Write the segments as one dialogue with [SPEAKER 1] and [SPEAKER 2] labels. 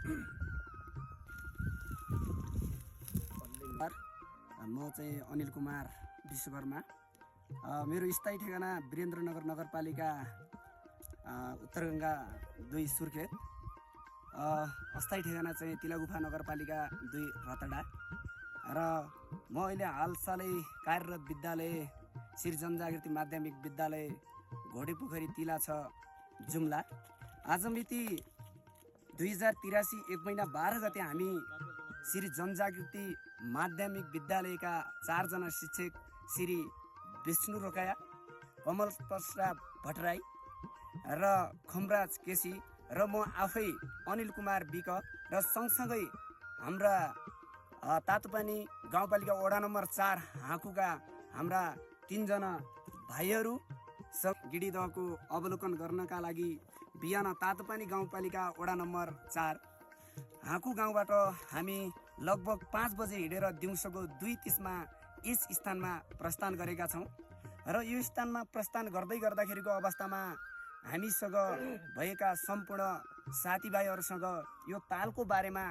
[SPEAKER 1] म चाहिँ अनिल कुमार विश्वकर्मा। मेरो स्थायी ठेगाना वीरेन्द्रनगर नगरपालिका उत्तरगङ्गा 2 सुर्खेत। अस्थायी ठेगाना चाहिँ तिलागुफा नगरपालिका 2 रतडा। र म अहिले हालसालै कार्यरत विद्यालय श्री जनजागृति माध्यमिक विद्यालय घोडेपोखरी तिला 6 जुम्ला। आज मिति 2083 1 महिना 12 गते हामी श्री जनजागृति माध्यमिक विद्यालयका 4 जना शिक्षक श्री विष्णु रोकाया, कमल प्रसाद भट्टराई र खमराज केसी र म आफै अनिल कुमार विक र सँगसँगै हाम्रा तातोपानी गाउँपालिका वडा नम्बर 4 हाँकुका हाम्रा 3 जना भाइहरू गिरीदहको अवलोकन गर्नका लागि बिहान तातोपानी गाउँपालिका वडा नम्बर 4 हाँकु गाउँबाट हामी लगभग 5 बजे हिँडेर दिउँसोको 2:30 यस स्थानमा प्रस्थान गरेका छौँ। र यो स्थानमा प्रस्थान गर्दाखेरिको अवस्थामा हामीसँग भएका सम्पूर्ण साथीभाइहरूसँग यो तालको बारेमा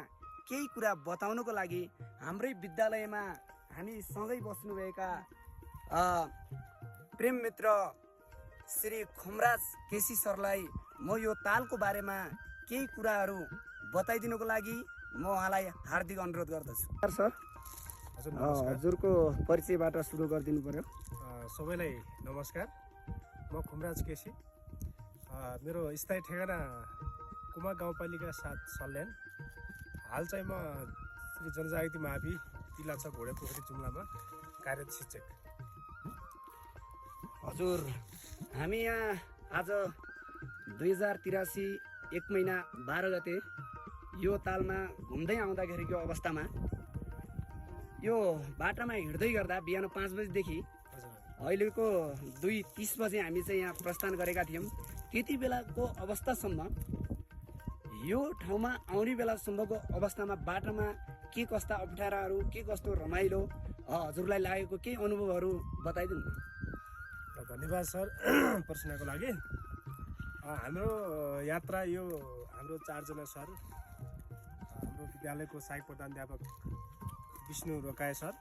[SPEAKER 1] केही कुरा बताउनको लागि हाम्रै विद्यालयमा हामी सँगै बस्नुभएका प्रेम मित्र श्री खमराज केसी सरलाई म यो तालको बारेमा केही कुराहरू बताइदिनुको लागि म उहाँलाई हार्दिक अनुरोध गर्दछु। सर हजुरको परिचयबाट सुरु गरिदिनु पर्यो।
[SPEAKER 2] सबैलाई नमस्कार। म खमराज केसी। मेरो स्थायी ठेगाना कुमा गाउँपालिका 7 सल्यान। हाल चाहिँ म श्री जनजागृति मावि तिला 6 घोडेपोखरी जुम्लामा कार्यरत शिक्षक।
[SPEAKER 1] हजुर, हामी यहाँ आज 2083 1 महिना 12 गते यो तालमा घुम्दै आउँदाखेरिको अवस्थामा यो बाटामा हिँड्दै गर्दा बिहान 5 बजेदेखि अहिलेको 2:30 बजे हामी चाहिँ यहाँ प्रस्थान गरेका थियौँ। त्यति बेलाको अवस्थासम्म यो ठाउँमा आउने बेलासम्मको अवस्थामा बाटोमा के कस्ता अप्ठ्याराहरू, के कस्तो रमाइलो हजुरलाई लागेको केही अनुभवहरू बताइदिनु।
[SPEAKER 2] धन्यवाद सर प्रश्नको लागि। हाम्रो यात्रा यो हाम्रो 4 जना सर, हाम्रो विद्यालयको सहायक प्रधानाध्यापक विष्णु रोकाए सर,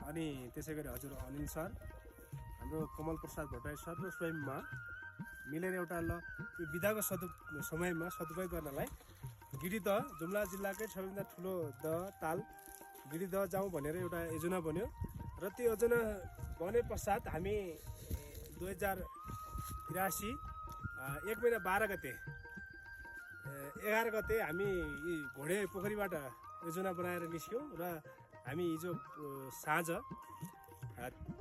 [SPEAKER 2] अनि त्यसै गरी हजुर अनिल सर, हाम्रो कमल प्रसाद भट्टराई सर र स्वयंमा मिलेर एउटा यो विधाको समयमा सदुपयोग गर्नलाई गिरीदह जुम्ला जिल्लाकै सबैभन्दा ठुलो ताल गिरीदह जाउँ भनेर एउटा योजना बन्यो। र त्यो योजना बने पश्चात हामी 2083 1 महिना 12 गते 11 गते हामी घोडे पोखरीबाट योजना बनाएर निस्क्यौँ र हामी हिजो साँझ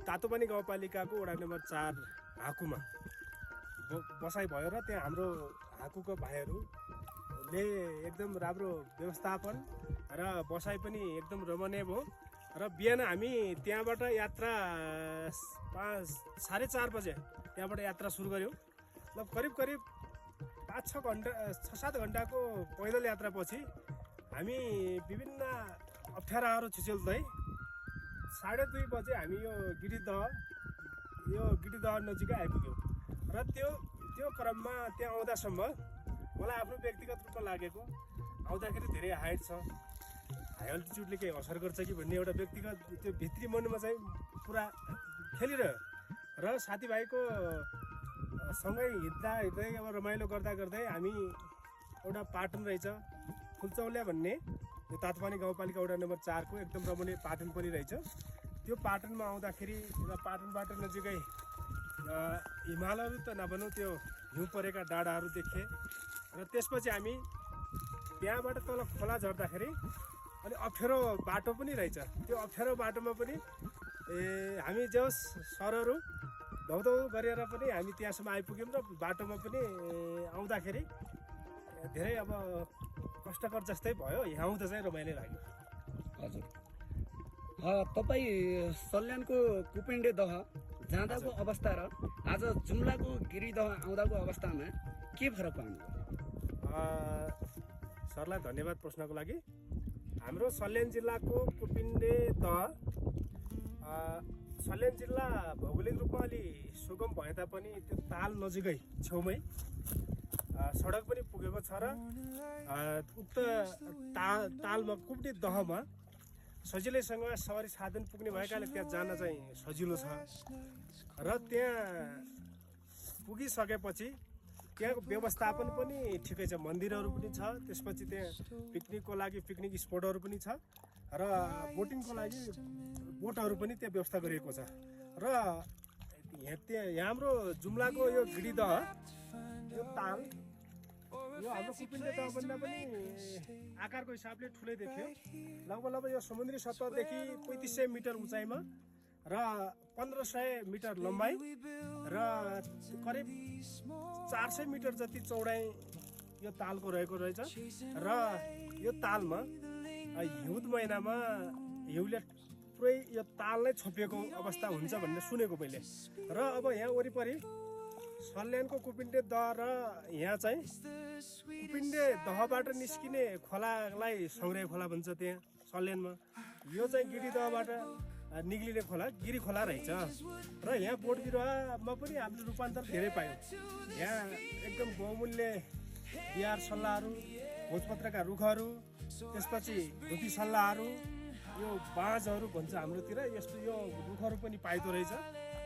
[SPEAKER 2] तातोपानी गाउँपालिकाको वडा नम्बर 4 हाँकुमा बसाइ भयो। र त्यहाँ हाम्रो हाँकुको भाइहरूले एकदम राम्रो व्यवस्थापन र बसाइ पनि एकदम रमणीय भयो। र बिहान हामी त्यहाँबाट यात्रा 4:30 बजे त्यहाँबाट यात्रा सुरु गऱ्यौँ। ल करिब 5-6 घन्टाको पैदल यात्रापछि हामी विभिन्न अप्ठ्याराहरू छिचेल्दै 2:30 बजे हामी यो गिरीदह नजिकै आइपुग्यौँ। र त्यो क्रममा त्यहाँ आउँदासम्म मलाई आफ्नो व्यक्तिगत रूपमा लागेको आउँदाखेरि धेरै हाइट छ, हाई अल्टिट्युडले केही असर गर्छ कि भन्ने एउटा व्यक्तिगत त्यो भित्री मनमा चाहिँ पुरा खेलिरह्यो। र साथीभाइको सँगै हिँड्दै अब रमाइलो गर्दै हामी एउटा पाटन रहेछ फुलचौलिया भन्ने, यो तातोपानी गाउँपालिका वडा नम्बर 4 को एकदम रमणीय पाटन पनि रहेछ। त्यो पाटनमा आउँदाखेरि पाटनबाट नजिकै हिमालहरू त नभनौँ, त्यो हिउँ परेका डाँडाहरू देखे। र त्यसपछि हामी त्यहाँबाट तल खोला झर्दाखेरि अनि अप्ठ्यारो बाटो पनि रहेछ। त्यो अप्ठ्यारो बाटोमा पनि हामी जो सरहरू धौधौ गरेर पनि हामी त्यहाँसम्म आइपुग्यौँ। र बाटोमा पनि आउँदाखेरि धेरै अब कष्टकर जस्तै भयो। यहाँ आउँदा चाहिँ रमाइलो लाग्यो।
[SPEAKER 1] हजुर, तपाईँ सल्यानको कुपिण्डे दह जाँदाको अवस्था र आज जुम्लाको गिरीदह आउँदाको अवस्थामा के फरक पाउनुभयो?
[SPEAKER 2] सरलाई धन्यवाद प्रश्नको लागि। हाम्रो सल्यान जिल्लाको कुपिण्डे दह सल्यान जिल्ला भौगोलिक रूपमा अलि सुगम भए तापनि त्यो ताल नजिकै छेउमै सडक पनि पुगेको छ र उक्त तालमा कुप्टी दहमा सजिलैसँग सवारी साधन पुग्ने भएकाले त्यहाँ जान चाहिँ सजिलो छ र त्यहाँ पुगिसकेपछि त्यहाँको व्यवस्थापन पनि ठिकै छ, मन्दिरहरू पनि छ, त्यसपछि त्यहाँ पिकनिकको लागि पिकनिक स्पटहरू पनि छ र बोटिङको लागि बोटहरू पनि त्यहाँ व्यवस्था गरिएको छ र यहाँ हाम्रो जुम्लाको यो गिरिदह यो ताल यो हाम्रो कुपिन्डे दहभन्दा पनि आकारको हिसाबले ठुलै देखियो। लगभग यो समुद्री सतहदेखि 3500 मिटर उचाइमा र 1500 मिटर लम्बाइ र करिब 400 मिटर जति चौडाइ यो तालको रहेको रहेछ र यो तालमा हिउँद महिनामा हिउँले पुरै यो ताल नै छोपिएको अवस्था हुन्छ भन्ने सुनेको मैले र अब यहाँ वरिपरि सल्यानको कुपिन्डे दह र यहाँ चाहिँ कुपिन्डे दहबाट निस्किने खोलालाई सौर्य खोला भन्छ त्यहाँ सल्यानमा, यो चाहिँ गिरी दहबाट निक्लिने खोला गिरी खोला रहेछ र यहाँ बोट बिरुवामा पनि हामीले रूपान्तर धेरै पायौँ। यहाँ एकदम बहुमूल्य बिहार सल्लाहहरू, भोजपत्रका रुखहरू, त्यसपछि धुपी सल्लाहहरू, यो बाँझहरू भन्छ हाम्रोतिर, यस्तो यो रुखहरू पनि पाइदो रहेछ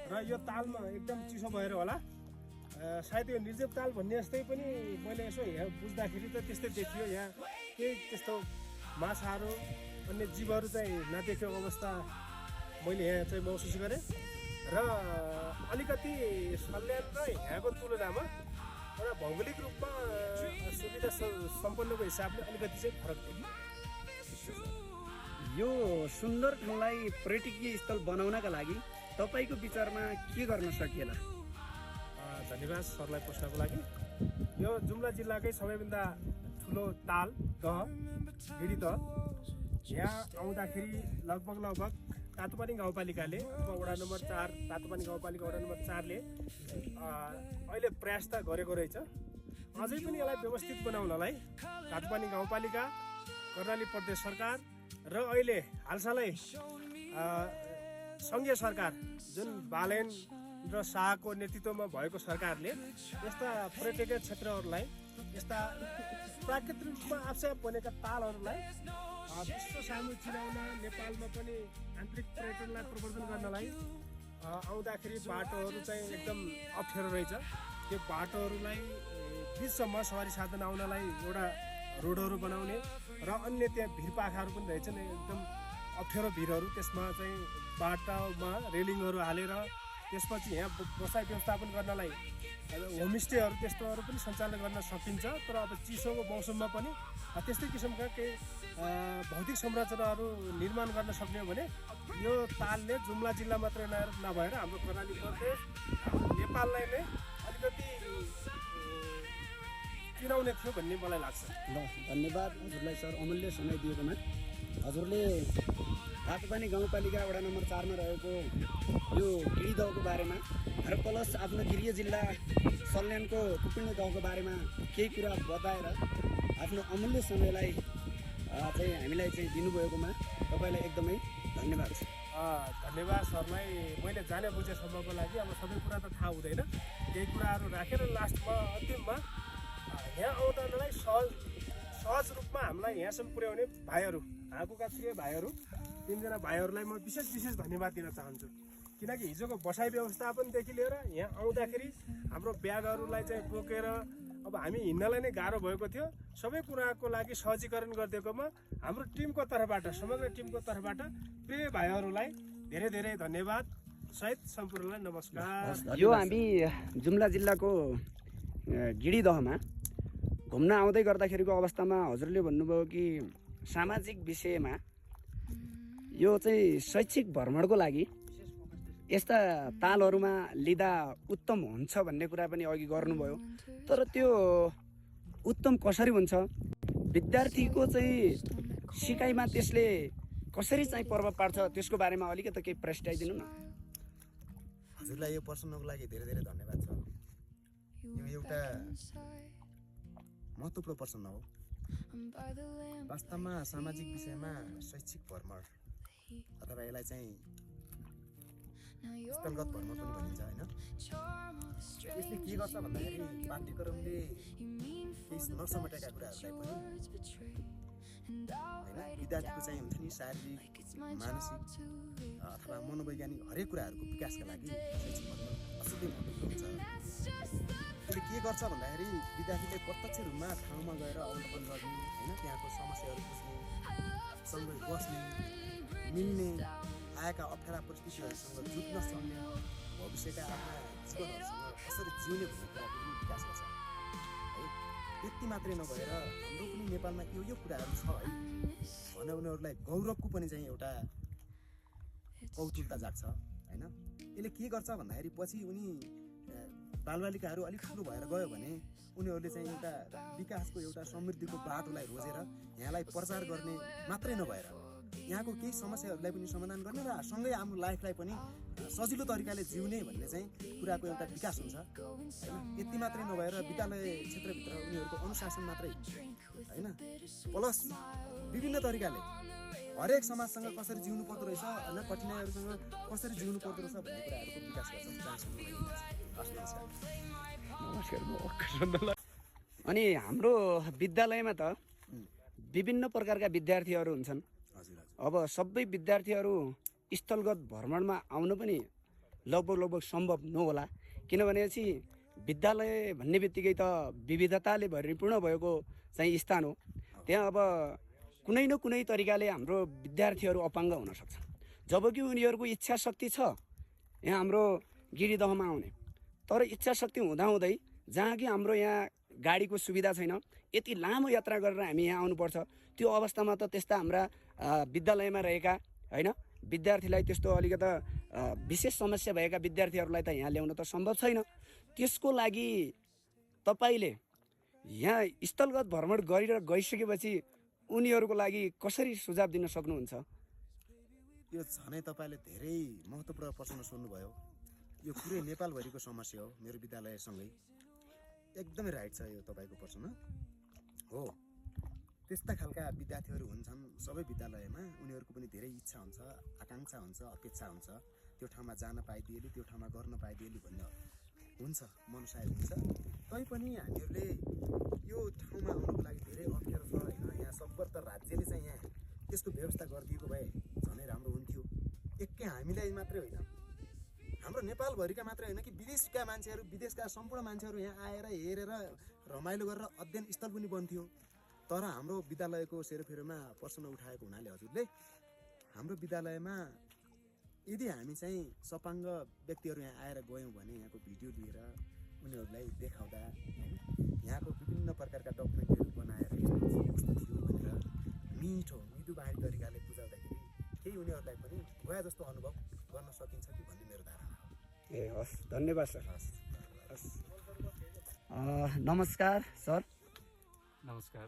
[SPEAKER 2] र यो तालमा एकदम चिसो भएर होला सायद यो निर्जेप ताल भन्ने जस्तै पनि मैले यसो यहाँ बुझ्दाखेरि त त्यस्तै देखियो। यहाँ केही त्यस्तो माछाहरू अन्य जीवहरू चाहिँ नदेखेको अवस्था मैले यहाँ चाहिँ महसुस गरेँ र अलिकति सल्यान र यहाँको तुलनामा एउटा भौगोलिक रूपमा सुविधा सम्पन्नको हिसाबले अलिकति चाहिँ फरक देखियो।
[SPEAKER 1] यो सुन्दर ठाउँलाई पर्यटकीय स्थल बनाउनका लागि तपाईँको विचारमा के गर्न सकिएला?
[SPEAKER 2] धन्यवाद सरलाई प्रश्नको लागि। यो जुम्ला जिल्लाकै सबैभन्दा ठुलो ताल दह गिरी दह, यहाँ आउँदाखेरि लगभग तातोपानी गाउँपालिकाले अथवा वडा नम्बर 4 तातोपानी गाउँपालिका वडा नम्बर 4ले अहिले प्रयास त गरेको रहेछ। अझै पनि यसलाई व्यवस्थित बनाउनलाई तातोपानी गाउँपालिका, कर्णाली प्रदेश सरकार र अहिले हालसालै सङ्घीय सरकार जुन बालेन र शाहको नेतृत्वमा भएको सरकारले यस्ता पर्यटकीय क्षेत्रहरूलाई, यस्ता प्राकृतिक रूपमा आफै बनेका तालहरूलाई विश्व सामु चिनाउन, नेपालमा पनि आन्तरिक पर्यटनलाई प्रवर्धन गर्नलाई आउँदाखेरि बाटोहरू चाहिँ एकदम अप्ठ्यारो रहेछ। त्यो बाटोहरूलाई बिचसम्म सवारी साधन आउनलाई एउटा रोडहरू बनाउने र अन्य त्यहाँ भिरपाखाहरू पनि रहेछन् एकदम अप्ठ्यारो भिरहरू, त्यसमा चाहिँ बाटोमा रेलिङहरू हालेर त्यसपछि यहाँ बसाइ व्यवस्थापन गर्नलाई होमस्टेहरू त्यस्तोहरू पनि सञ्चालन गर्न सकिन्छ। तर अब चिसोको मौसममा पनि त्यस्तै किसिमका केही भौतिक संरचनाहरू निर्माण गर्न सक्ने हो भने यो तालले जुम्ला जिल्ला मात्रै नभएर हाम्रो कर्णाली प्रदेश, नेपाललाई नै अलिकति चिनाउने थियो भन्ने मलाई लाग्छ।
[SPEAKER 1] ल, धन्यवाद हजुरलाई सर अमूल्य समय दिएकोमा। हजुरले तातोपानी गाउँपालिका वडा नम्बर 4 मा रहेको यो गिरी दहको बारेमा र प्लस आफ्नो गृह जिल्ला सल्यानको कुपिन्डे दहको बारेमा केही कुरा बताएर आफ्नो अमूल्य समयलाई चाहिँ हामीलाई चाहिँ दिनुभएकोमा तपाईँलाई एकदमै धन्यवाद छ।
[SPEAKER 2] धन्यवाद सरलाई। मैले जाने बुझेसम्मको लागि अब सबै कुरा त थाहा हुँदैन, केही कुराहरू राखेर लास्टमा अन्तिममा यहाँ आउँदालाई सहज रूपमा हामीलाई यहाँसम्म पुर्याउने भाइहरू, आगोका प्रिय भाइहरू, 3 जना भाइहरूलाई म विशेष धन्यवाद दिन चाहन्छु। किनकि हिजोको बसाइ व्यवस्थापनदेखि लिएर यहाँ आउँदाखेरि हाम्रो ब्यागहरूलाई चाहिँ बोकेर अब हामी हिँड्नलाई नै गाह्रो भएको थियो, सबै कुराको लागि सहजीकरण गरिदिएकोमा हाम्रो टिमको तर्फबाट, समग्र टिमको तर्फबाट प्रिय भाइहरूलाई धेरै धेरै धन्यवाद सहित सम्पूर्णलाई नमस्कार।
[SPEAKER 1] यो हामी जुम्ला जिल्लाको गिरी दहमा घुम्न आउँदै गर्दाखेरिको अवस्थामा हजुरले भन्नुभयो कि सामाजिक विषयमा यो चाहिँ शैक्षिक भ्रमणको लागि यस्ता तालहरूमा लिँदा उत्तम हुन्छ भन्ने कुरा पनि अघि गर्नुभयो। तर त्यो उत्तम कसरी हुन्छ, विद्यार्थीको चाहिँ सिकाइमा त्यसले कसरी चाहिँ प्रभाव पार्छ, त्यसको बारेमा अलिकति केही प्रस्ताइदिनु न।
[SPEAKER 3] हजुरलाई यो प्रश्नको लागि धेरै धेरै धन्यवाद छ। यो एउटा महत्त्वपूर्ण प्रश्न हो। वास्तवमा सामाजिक विषयमा शैक्षिक भ्रमण अथवा यसलाई चाहिँ स्थलगत भ्रमण पनि भनिन्छ होइन। यसले के गर्छ भन्दाखेरि पाठ्यक्रमले केही नसमेटेका कुराहरूलाई पनि होइन विद्यार्थीको चाहिँ हुन्छ नि शारीरिक मानसिक अथवा मनोवैज्ञानिक हरेक कुराहरूको विकासका लागि शैक्षिक भ्रमण असाध्यै महत्त्वपूर्ण हुन्छ। यसले के गर्छ भन्दाखेरि विद्यार्थीले प्रत्यक्ष रूपमा ठाउँमा गएर अवलोकन गर्ने होइन त्यहाँको समस्याहरू बुझ्ने सँगै बस्ने मिल्ने आएका अप्ठ्यारा परिस्थितिहरूसँग जुझ्न सक्ने भविष्यका आफ्ना जीवनहरूसँग कसरी जिउने भन्ने कुराको पनि विकास गर्छ है। त्यति मात्रै नभएर हाम्रो पनि नेपालमा यो कुराहरू छ है भने उनीहरूलाई गौरवको पनि चाहिँ एउटा कौतुकता जाग्छ होइन। यसले के गर्छ भन्दाखेरि पछि उनी बालबालिकाहरू अलिक ठुलो भएर गयो भने उनीहरूले चाहिँ एउटा विकासको एउटा समृद्धिको बाटोलाई रोजेर यहाँलाई प्रचार गर्ने मात्रै नभएर यहाँको केही समस्याहरूलाई पनि समाधान गर्ने र सँगै हाम्रो लाइफलाई पनि सजिलो तरिकाले जिउने भन्ने चाहिँ कुराको एउटा विकास हुन्छ होइन। यति मात्रै नभएर विद्यालय क्षेत्रभित्र उनीहरूको अनुशासन मात्रै होइन प्लस विभिन्न तरिकाले हरेक समाजसँग कसरी जिउनु पर्दो रहेछ होइन कठिनाइहरूसँग कसरी जिउनु पर्दो रहेछ भन्ने कुराहरूको विकास गर्छ।
[SPEAKER 1] अनि हाम्रो विद्यालयमा त विभिन्न प्रकारका विद्यार्थीहरू हुन्छन्। अब सबै विद्यार्थीहरू स्थलगत भ्रमणमा आउनु पनि लगभग सम्भव नहोला, किनभनेपछि विद्यालय भन्ने बित्तिकै त विविधताले भरिपूर्ण भएको चाहिँ स्थान हो। त्यहाँ अब कुनै न कुनै तरिकाले हाम्रो विद्यार्थीहरू अपाङ्ग हुन सक्छ, जबकि उनीहरूको इच्छा शक्ति छ यहाँ हाम्रो गिरिदहमा आउने, तर इच्छा शक्ति हुँदाहुँदै जहाँ कि हाम्रो यहाँ गाडीको सुविधा छैन, यति लामो यात्रा गरेर हामी यहाँ आउनुपर्छ। त्यो अवस्थामा त त्यस्ता हाम्रा विद्यालयमा रहेका होइन विद्यार्थीलाई त्यस्तो अलिकता विशेष समस्या भएका विद्यार्थीहरूलाई त यहाँ ल्याउन त सम्भव छैन। त्यसको लागि तपाईँले यहाँ स्थलगत भ्रमण गरेर गइसकेपछि उनीहरूको लागि कसरी सुझाव दिन सक्नुहुन्छ?
[SPEAKER 3] यो झनै तपाईँले धेरै महत्त्वपूर्ण प्रश्न सोध्नुभयो। यो पुरै नेपालभरिको समस्या हो, मेरो विद्यालयसँगै एकदमै राइट छ यो तपाईँको प्रश्न हो। त्यस्ता खालका विद्यार्थीहरू हुन्छन् सबै विद्यालयमा, उनीहरूको पनि धेरै इच्छा हुन्छ, आकाङ्क्षा हुन्छ, अपेक्षा हुन्छ, त्यो ठाउँमा जान पाइदिएली, त्यो ठाउँमा गर्न पाइदिएली भन्ने हुन्छ, मनसाय हुन्छ। तैपनि हामीहरूले यो ठाउँमा आउनुको लागि धेरै अप्ठ्यारो छ होइन। यहाँ सबभन्दा राज्यले चाहिँ यहाँ त्यसको व्यवस्था गरिदिएको भए झनै राम्रो हुन्थ्यो। एकै हामीलाई मात्रै होइन, हाम्रो नेपालभरिका मात्रै होइन कि विदेशका मान्छेहरू, विदेशका सम्पूर्ण मान्छेहरू यहाँ आएर हेरेर रमाइलो गरेर अध्ययन स्थल पनि बन्थ्यो। तर हाम्रो विद्यालयको सेरोफेरोमा प्रश्न उठाएको हुनाले हजुरले हाम्रो विद्यालयमा यदि हामी चाहिँ सपाङ्ग व्यक्तिहरू यहाँ आएर गयौँ भने यहाँको भिडियो लिएर उनीहरूलाई देखाउँदा यहाँको विभिन्न प्रकारका डकुमेन्टहरू बनाएर कस्तो थियो भनेर मिठो मृदुबारी तरिकाले बुझाउँदाखेरि केही उनीहरूलाई पनि गए जस्तो अनुभव गर्न सकिन्छ कि भन्ने मेरो धारणा हो।
[SPEAKER 1] ए हस्, धन्यवाद सर। नमस्कार सर।
[SPEAKER 4] नमस्कार।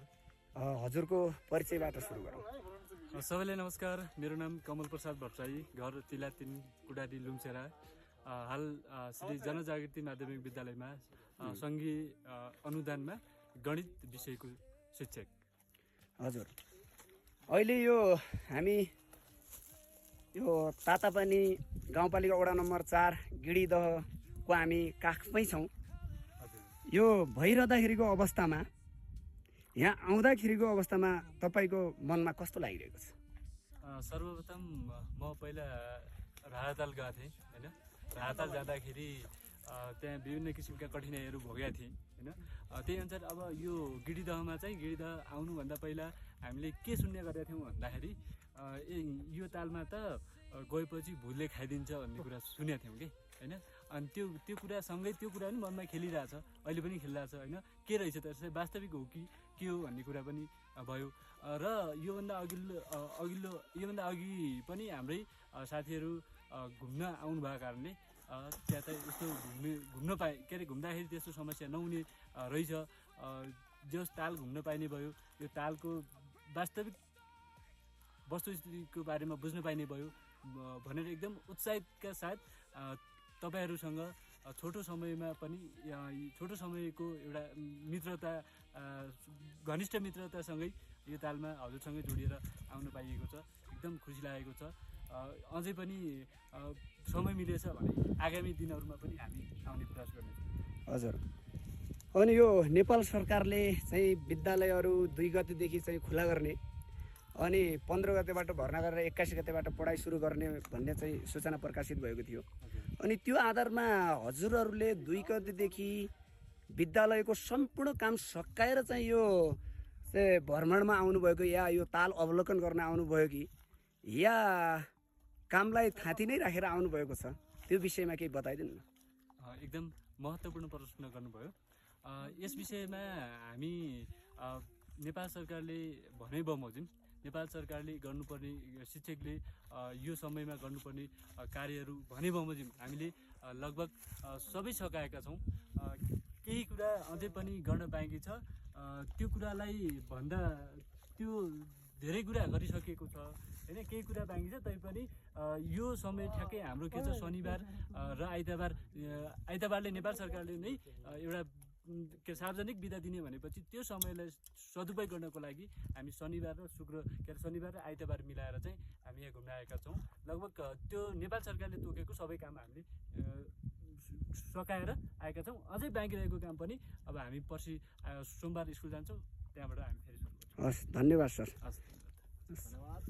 [SPEAKER 1] हजुरको परिचयबाट सुरु गरौँ।
[SPEAKER 4] सबैलाई नमस्कार, मेरो नाम कमल प्रसाद भट्टराई, घर तिला 3 कुडाडी लुम्सेरा। हाल श्री जनजागृति माध्यमिक विद्यालयमा सङ्घीय अनुदानमा गणित विषयको शिक्षक।
[SPEAKER 1] हजुर, अहिले यो हामी यो तातापानी गाउँपालिका वडा नम्बर 4 गिरिदहको हामी काखमै छौँ। यो भइरहँदाखेरिको अवस्थामा, यहाँ आउँदाखेरिको अवस्थामा तपाईँको मनमा कस्तो लागिरहेको छ?
[SPEAKER 4] सर्वप्रथम म पहिला राहताल गएको थिएँ होइन। राहताल जाँदाखेरि त्यहाँ विभिन्न किसिमका कठिनाइहरू भोगेका थिएँ होइन। त्यही अनुसार अब यो गिरिदहमा चाहिँ गिरिदह आउनुभन्दा पहिला हामीले के सुन्ने गरेका थियौँ भन्दाखेरि यो तालमा त गएपछि भुलले खाइदिन्छ भन्ने कुरा सुनेका थियौँ कि होइन। अनि त्यो कुरासँगै त्यो कुरा पनि मनमा खेलिरहेछ, अहिले पनि खेलिरहेछ होइन। के रहेछ त वास्तविक हो कि के हो भन्ने कुरा पनि भयो। र योभन्दा अघि पनि हाम्रै साथीहरू घुम्न आउनु भएको कारणले त्यहाँ त यस्तो घुम्न पाए के अरे घुम्दाखेरि त्यस्तो समस्या नहुने रहेछ। जस ताल घुम्न पाइने भयो, यो तालको वास्तविक वस्तुस्थितिको बारेमा बुझ्न पाइने भयो भनेर एकदम उत्साहितका साथ तपाईँहरूसँग छोटो समयमा पनि छोटो समयको एउटा मित्रता, घनिष्ठ मित्रतासँगै यो तालमा हजुरसँगै जोडिएर आउन पाइएको छ। एकदम खुसी लागेको छ। अझै पनि समय मिलेछ भने आगामी दिनहरूमा पनि हामी आउने प्रयास गर्नेछौँ।
[SPEAKER 1] हजुर। अनि यो नेपाल सरकारले चाहिँ विद्यालयहरू 2 गतेदेखि चाहिँ खुला गर्ने अनि 15 गतेबाट भर्ना गरेर 21 गतेबाट पढाइ सुरु गर्ने भन्ने चाहिँ सूचना प्रकाशित भएको थियो। अनि त्यो आधारमा हजुरहरूले 2 गतेदेखि विद्यालयको सम्पूर्ण काम सकाएर चाहिँ यो चाहिँ भ्रमणमा आउनुभएको या यो ताल अवलोकन गर्न आउनुभयो कि या कामलाई थाँती नै राखेर आउनुभएको छ, त्यो विषयमा केही बताइदिनु न।
[SPEAKER 4] एकदम महत्त्वपूर्ण प्रश्न गर्नुभयो। यस विषयमा हामी नेपाल सरकारले भने बमोजिम नेपाल सरकारले गर्नुपर्ने शिक्षकले यो समयमा गर्नुपर्ने कार्यहरू भने बमोजिम हामीले लगभग सबै सकाएका छौँ। केही कुरा अझै पनि गर्न बाँकी छ, त्यो कुरालाई भन्दा त्यो धेरै कुरा गरिसकेको छ होइन। केही कुरा बाँकी छ तैपनि यो समय ठ्याक्कै हाम्रो के छ शनिबार र आइतबारले नेपाल सरकारले नै एउटा के सार्वजनिक बिदा दिने भनेपछि त्यो समयलाई सदुपयोग गर्नको लागि हामी शनिबार र आइतबार मिलाएर चाहिँ हामी यहाँ घुम्न आएका छौँ। लगभग त्यो नेपाल सरकारले तोकेको सबै काम हामीले सकाएर आएका छौँ। अझै बाँकी रहेको काम पनि अब हामी पर्सि सोमबार स्कुल जान्छौँ, त्यहाँबाट हामी फेरि सुरु गर्छौँ।
[SPEAKER 1] हस्, धन्यवाद सर।
[SPEAKER 4] हस्, धन्यवाद।